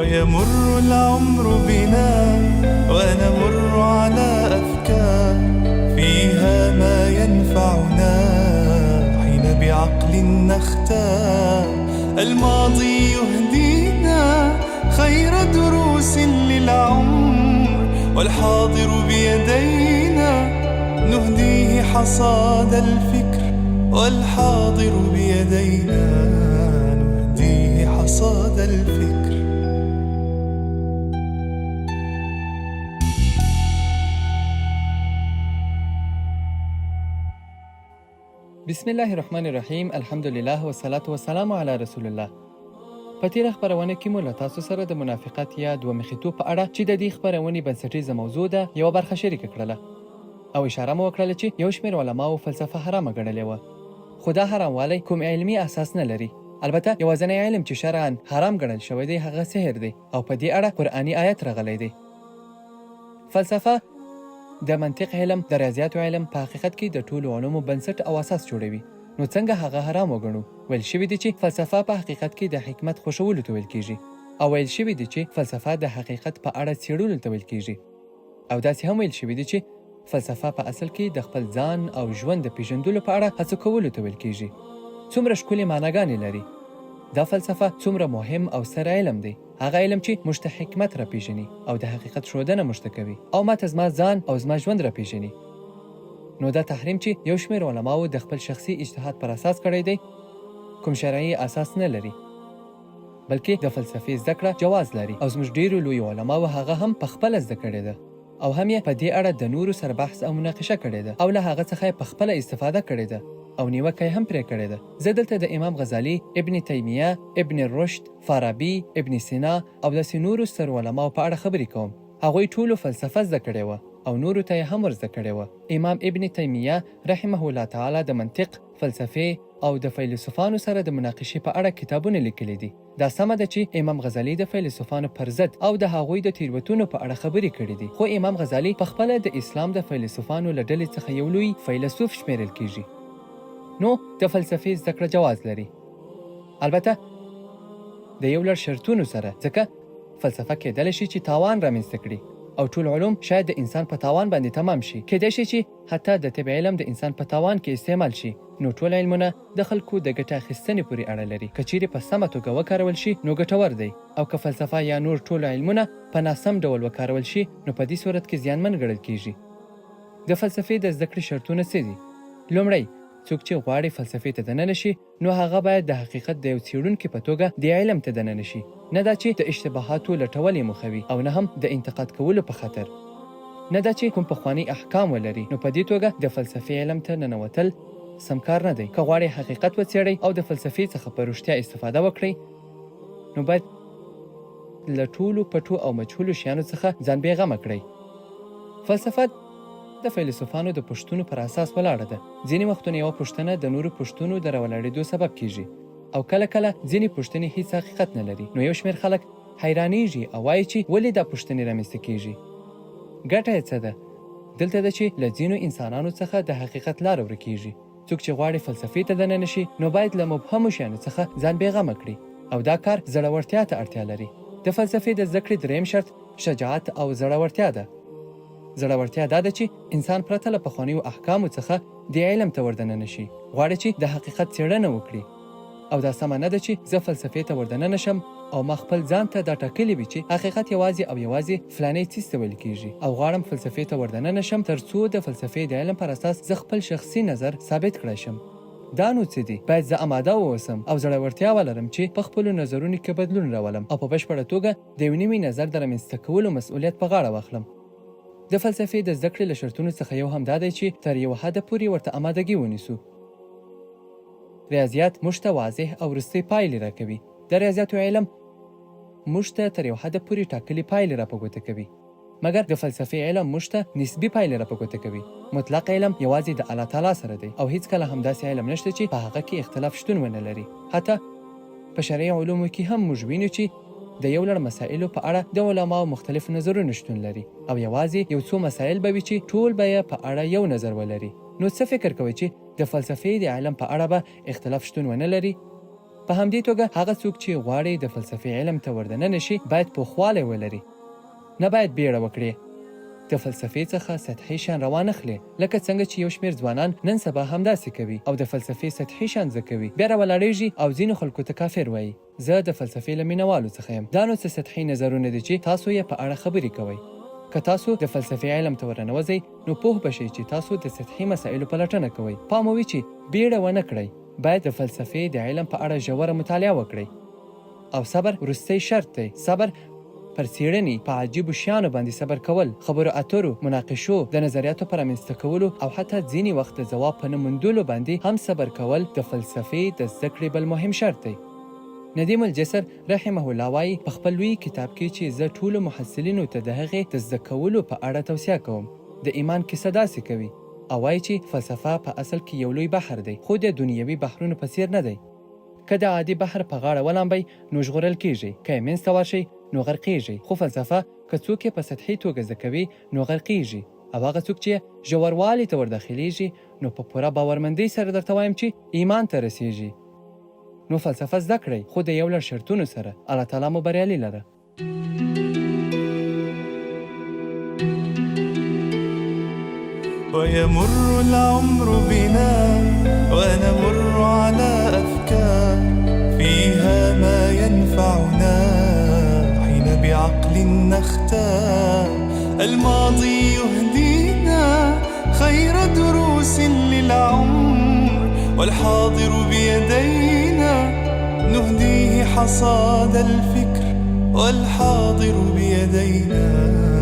ويمر العمر بنا ونمر على أفكار فيها ما ينفعنا حين بعقل نختار. الماضي يهدينا خير دروس للعمر، والحاضر بيدينا نهديه حصاد الفكر، والحاضر بيدينا نهديه حصاد الفكر. بسم الله الرحمن الرحیم. الحمدلله والصلاة والسلام علی رسول الله. په تیره خپرونه کې مو له تاسو سره د منافقت یا دوه مخیتوب په اړه چې د دې خپرونې بنسټیزه موضوع ده یوه برخه شریکه کړله او اشاره مو وکړله چې یو شمېر علماو فلسفه حرامه ګڼلې وه، خو دا حراموالی کوم علمي اساس نه لري. البته یوازینی علم چې شرعاً حرام ګڼل شوی دی هغه سحر دی او په دې اړه قرآني آیت راغلی دی. فلسفه د منطق علم، د ریاضیاتو علم په حقیقت کې د ټولو علومو بنسټ او اساس جوړوي. نو څنګه هغه حرام وګڼو؟ ویل شوي دي چې فلسفه په حقیقت کې د حکمت خوښولو ته ویل کیږي، او ویل شوي دي چې فلسفه د حقیقت په اړه څېړلو ته ویل کیږي، او داسې هم ویل شوي دي چې فلسفه په اصل کې د خپل ځان او ژوند د پیژندلو په اړه هڅه کولو ته ویل کیږي. څومره ښکلې معناګانې لري. دا فلسفه څومره مهم او ستر علم دی، هغه علم چې موږ ته حکمت راپېژني او د حقیقت ښودنه موږ ته کوي، او ماته زما ځان او زما ژوند راپېژني. نو دا تحریم چې یو شمېر علماو د خپل شخصي اجتهاد پر اساس کړی دی کوم شرعي اساس نه لري، بلکې د فلسفې زده کړه جواز لري، او زموږ ډېرو لویو علماو هغه هم په خپله زده کړې ده، او هم یې په دې اړه د نورو سره بحث او مناقشه کړې ده، او له هغه څخه یې په خپله استفاده کړې ده او نیوکه هم پرې کړې ده. زه دلته د امام غزالي، ابن تیمیه، ابن رشد، فارابي، ابن سینا او داسې نورو سترو علماو په اړه خبرې کوم. هغوی ټولو فلسفه زده کړې وه او نورو ته یې هم ورزده کړې وه. امام ابن تیمیه رحمه الله تعالی د منطق، فلسفې او د فیلسوفانو سره د مناقشې په اړه کتابونه لیکلي دي. دا سمه ده چې امام غزالي د فیلسوفانو پر ضد او د هغوی د تیروتنو په اړه خبرې کړې دي، خو امام غزالي پخپله د اسلام د فیلسوفانو له ډلې څخه یو لوی فیلسوف شمیرل کیږي. نو د فلسفې زده کړه جواز لري، البته د یو لړ شرطونو سره، ځکه فلسفه کېدلی شي چې تاوان رامنځته کړي، او ټول علوم شاید د انسان په تاوان باندې تمام شي. کېدای شي چې حتی د طب علم د انسان په تاوان کې استعمال شي. نو ټول علمونه د خلکو د ګټه اخیستنې پورې اړه لري. که چیرې په سمه توګه وکارول شي نو ګټور دی، او که فلسفه یا نور ټول علمونه په ناسم ډول وکارول شي نو په دې صورت کې زیانمن ګڼل کیږي. د فلسفې د زده کړې شرطونه څه دي؟ لومړی، څوک چې غواړي فلسفې ته دننه شي نو هغه باید د حقیقت د یو څېړونکي په توګه د علم ته دننه شي، نه دا چې د اشتباهاتو لټول یې موخوي، او نه هم د انتقاد کولو په خاطر، نه دا چې کوم پخواني احکام ولري. نو په دې توګه د فلسفې علم ته ننوتل سم کار نه دی. که غواړئ حقیقت وڅېړئ او د فلسفې څخه په رښتیا استفاده وکړئ نو باید له ټولو پټو او مجهولو شیانو څخه ځان بېغمه کړئ. فلسفه د فیلسوفانو د پوښتنو پر اساس ولاړه ده. ځینې وختونه یوه پوښتنه د نورو پوښتنو د راولاړېدو سبب کیږي، او کله کله ځینې پوښتنې هیڅ حقیقت نه لري. نو یو شمېر خلک حیرانېږي او وایي چې ولې دا پوښتنې رامنځته کیږي. ګټه یې څه ده؟ دلته ده چې له ځینو انسانانو څخه د حقیقت لاره ورکېږي. څوک چې غواړي فلسفې ته دننه شي نو باید له مبهمو شیانو څخه ځان بېغمه کړي، او دا کار زړورتیا ته اړتیا لري. د فلسفې د زده کړې دریم شرط شجاعت او زړورتیا ده. زړورتیا دا ده چې انسان پرته له پخوانیو احکامو څخه د علم ته وردننه شي. غواړي چې د حقیقت څېړنه وکړي، او دا سمه نه ده چې زه فلسفې ته وردننه شم او ما خپل ځان ته دا ټاکلي وي چې حقیقت یوازې او یوازې فلانی څیز ته ویل کیږي، او غواړم فلسفې ته وردننه شم تر څو د فلسفې د علم پر اساس زه خپل شخصي نظر ثابت کړی شم. دا نو څه دي؟ باید زه اماده واوسم او زړورتیا ولرم چې په خپلو نظرونو کې بدلون راولم، او په بشپړه توګه د یو نوي نظر د رامنځته کولو مسؤلیت په غاړه واخلم. د فلسفې د زده کړې له شرطونو څخه یو هم دا دی چې تر یو حده پورې ورته امادګي ونیسو. ریاضیات موږ ته واضح او وروستۍ پایلې راکوي. د ریاضیاتو علم موږ ته تر یو حده پورې ټاکلې پایلې راپه ګوته کوي، مګر د فلسفې علم موږ ته نسبي پایلې راپه ګوته کوي. مطلق علم یوازې د الله تعالی سره دی، او هیڅکله هم داسې علم نشته چې په هغه کې اختلاف شتون ونه لري. حتی په شرعي علومو کې هم موږ وینو چې د یو لړ مسایلو په اړه د علماو مختلف نظرونه شتون لري، او یوازې یو څو مسایل به وي چې ټول به یې په اړه یو نظر ولري. نو څه فکر کوئ چې د فلسفې د علم په اړه به اختلاف شتون ونه لري؟ په همدې توګه هغه څوک چې غواړي د فلسفې علم ته وردننه شي باید پوخوالی ولري، نه باید بیړه وکړي. د فلسفې څخه سطحي شیان راوانخلي، لکه څنګه چې یو شمېر ځوانان نن سبا همداسې کوي او د فلسفې سطحي شیان زده کوي، بیا راولاړېږي او ځینو خلکو ته کافر وایي. زه د فلسفې له مینوالو څخه یم. دا نو څه سطحي نظرونه دي چې تاسو یې په اړه خبرې کوئ. که تاسو د فلسفې علم ته ورننوځئ نو پوه بشئ چې تاسو د سطحي مسایلو پلټنه کوئ. پام وي چې بیړه ونه کړئ. باید د فلسفې د علم په اړه ژوره مطالعه وکړئ. او صبر وروستی شرط دی. صبر پر څېړنې په عجیبو شیانو باندې صبر کول، خبرو اترو، مناقشو، د نظریاتو په رامنځته کولو او حتی ځینې وخت د ځواب په نه موندلو باندې هم صبر کول د فلسفې د زده کړې بل مهم شرط دی. ندیم الجسر رحمه الله وایي په خپل لوی کتاب کې چې زه ټولو محصلینو ته د هغې د زده کولو په اړه توصیه کوم. د ایمان کیسه داسې کوي او وایي چې فلسفه په اصل کې یو لوی بحر دی، خو د دنیوي بحرونو په څیر نه دی. که د عادي بحر په غاړه ولامبئ نو ژغورل کیږئ، که یې منځ ته ورشئ نو غرقیږئ. خو فلسفه که څوک یې په سطحي توګه زده کوي نو غرقیږي، او هغه څوک چې ژوروالي ته ورداخلیږي نو په پوره باورمندۍ سره درته وایم چې ایمان ته رسیږي. نو فلسفه زده کړئ، خو د یو لړ شرطونو سره. الله تعالی مو بریالي لره. ويمر العمر بنا ونمر على أفكار فيها ما ينفعنا حين بعقل نختار. الماضي يهدينا خير دروس للعمر والحاضر بيدينا نهديه حصاد الفكر والحاضر بيدينا.